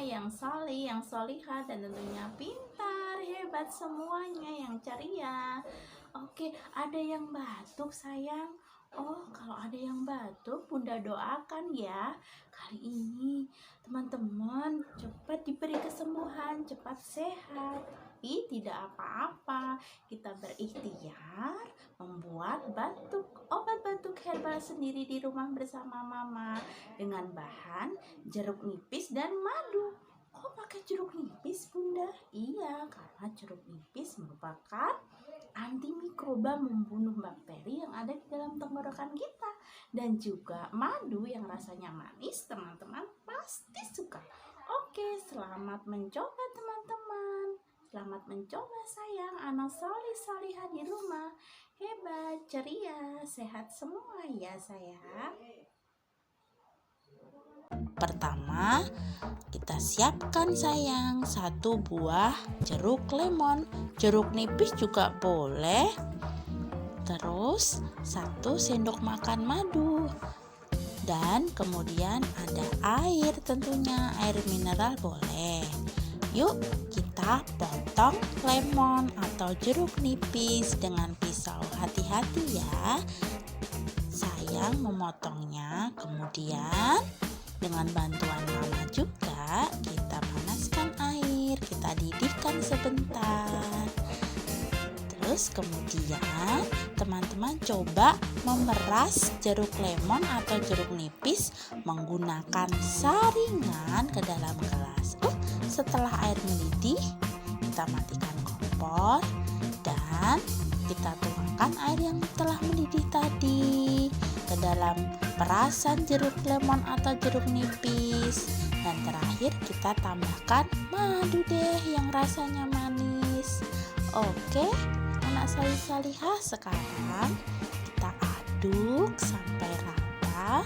yang solih, yang solihah, dan tentunya pintar, hebat semuanya, yang ceria. Oke, ada yang batuk sayang. Oh, kalau ada yang batuk, Bunda doakan ya. Kali ini teman-teman cepat diberi kesembuhan, cepat sehat. Tapi tidak apa-apa, kita berikhtiar membuat obat batuk herbal sendiri di rumah bersama mama dengan bahan jeruk nipis dan madu. Kok pakai jeruk nipis, Bunda? Iya, karena jeruk nipis merupakan antimikroba, membunuh bakteri yang ada di dalam tenggorokan kita. Dan juga madu yang rasanya manis, teman-teman pasti suka. Oke, selamat mencoba teman-teman. Selamat mencoba sayang, anak solih-solihah di rumah. Hebat, ceria, sehat semua ya sayang. Pertama, kita siapkan sayang 1 buah jeruk lemon. Jeruk nipis juga boleh. Terus 1 sendok makan madu. Dan kemudian ada air, tentunya air mineral boleh. Yuk kita potong lemon atau jeruk nipis dengan pisau. Hati-hati ya. Sayang memotongnya. Kemudian dengan bantuan mama juga kita panaskan air, kita didihkan sebentar. Terus kemudian teman-teman coba memeras jeruk lemon atau jeruk nipis menggunakan saringan ke dalam gelas. Setelah air mendidih, kita matikan kompor dan kita tuangkan air yang telah mendidih tadi ke dalam perasan jeruk lemon atau jeruk nipis. Dan terakhir kita tambahkan madu deh yang rasanya manis. Oke, anak solih-solihah, sekarang kita aduk sampai rata.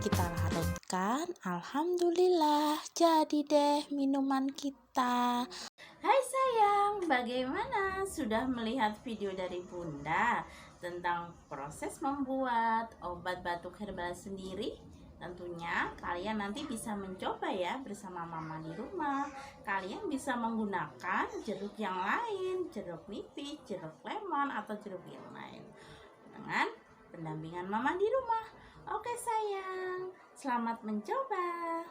Kita larutkan. Alhamdulillah, jadi deh minuman kita. Hai sayang, bagaimana? Sudah melihat video dari Bunda tentang proses membuat obat batuk herbal sendiri? Tentunya kalian nanti bisa mencoba ya bersama mama di rumah. Kalian bisa menggunakan jeruk yang lain, jeruk nipis, jeruk lemon, atau jeruk yang lain dengan pendampingan mama di rumah. Oke sayang, selamat mencoba.